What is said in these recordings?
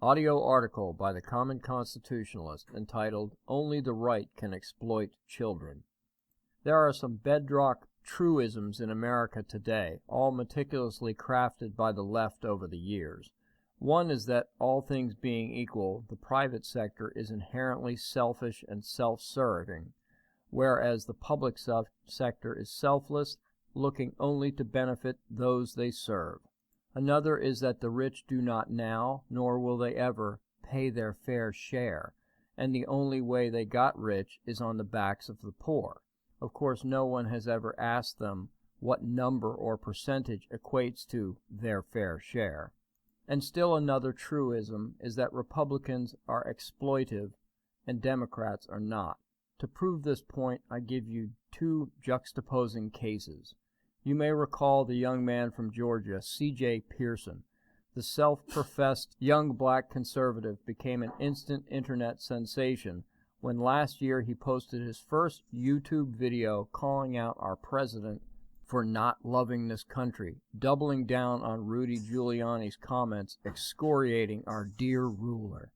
Audio article by the Common Constitutionalist entitled, "Only the Right Can Exploit Children." There are some bedrock truisms in America today, all meticulously crafted by the left over the years. One is that, all things being equal, the private sector is inherently selfish and self-serving, whereas the public sector is selfless, looking only to benefit those they serve. Another is that the rich do not now, nor will they ever, pay their fair share, and the only way they got rich is on the backs of the poor. Of course, no one has ever asked them what number or percentage equates to their fair share. And still another truism is that Republicans are exploitive and Democrats are not. To prove this point, I give you two juxtaposing cases. You may recall the young man from Georgia, C.J. Pearson. The self-professed young black conservative became an instant internet sensation when last year he posted his first YouTube video calling out our president for not loving this country, doubling down on Rudy Giuliani's comments excoriating our dear ruler.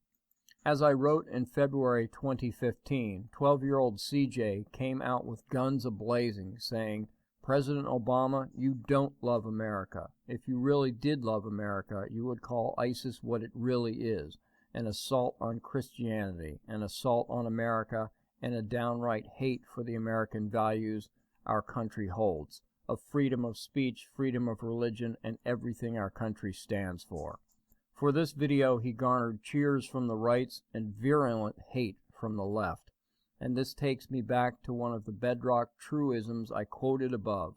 As I wrote in February 2015, 12-year-old CJ came out with guns a-blazing, saying, "President Obama, you don't love America. If you really did love America, you would call ISIS what it really is, an assault on Christianity, an assault on America, and a downright hate for the American values our country holds, of freedom of speech, freedom of religion, and everything our country stands for." For this video, he garnered cheers from the rights and virulent hate from the left. And this takes me back to one of the bedrock truisms I quoted above.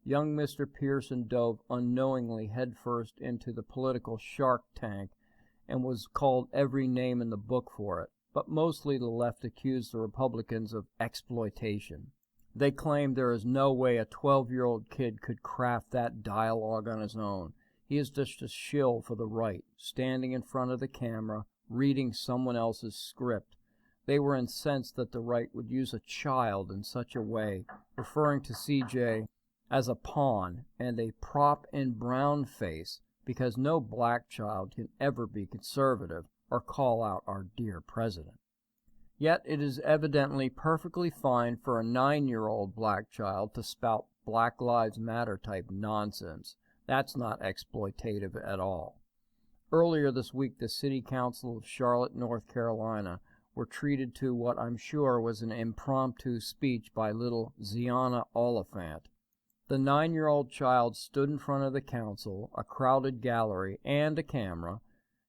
Young Mr. Pearson dove unknowingly headfirst into the political shark tank and was called every name in the book for it, but mostly the left accused the Republicans of exploitation. They claimed there is no way a 12-year-old kid could craft that dialogue on his own. He is just a shill for the right, standing in front of the camera, reading someone else's script. They were incensed that the right would use a child in such a way, referring to CJ as a pawn and a prop in brown face, because no black child can ever be conservative or call out our dear president. Yet it is evidently perfectly fine for a 9-year-old black child to spout Black Lives Matter type nonsense. That's not exploitative at all. Earlier this week, the City Council of Charlotte, North Carolina, were treated to what I'm sure was an impromptu speech by little Ziana Oliphant. The 9-year-old child stood in front of the council, a crowded gallery, and a camera,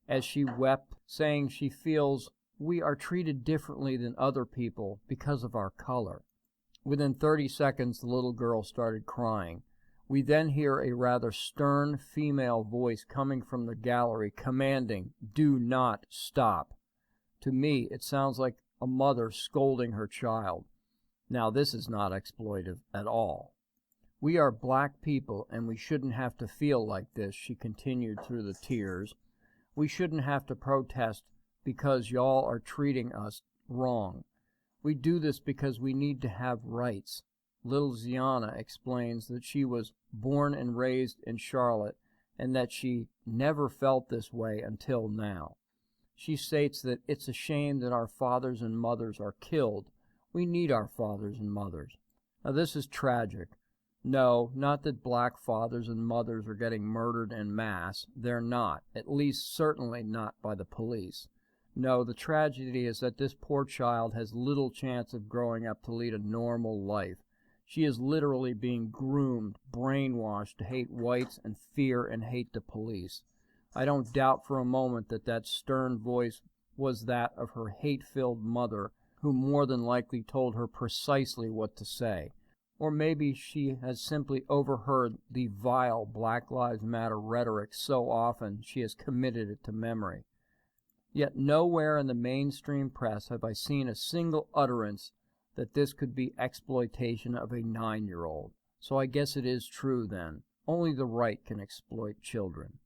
as she wept, saying she feels we are treated differently than other people because of our color. Within 30 seconds, the little girl started crying. We then hear a rather stern female voice coming from the gallery commanding, "Do not stop." To me, it sounds like a mother scolding her child. Now, this is not exploitive at all. "We are black people, and we shouldn't have to feel like this," she continued through the tears. "We shouldn't have to protest because y'all are treating us wrong. We do this because we need to have rights." Little Ziana explains that she was born and raised in Charlotte and that she never felt this way until now. She states that it's a shame that our fathers and mothers are killed. We need our fathers and mothers. Now, this is tragic. No, not that black fathers and mothers are getting murdered en masse. They're not, at least certainly not by the police. No, the tragedy is that this poor child has little chance of growing up to lead a normal life. She is literally being groomed, brainwashed to hate whites and fear and hate the police. I don't doubt for a moment that that stern voice was that of her hate-filled mother, who more than likely told her precisely what to say. Or maybe she has simply overheard the vile Black Lives Matter rhetoric so often she has committed it to memory. Yet nowhere in the mainstream press have I seen a single utterance that this could be exploitation of a 9-year-old. So I guess it is true then. Only the right can exploit children.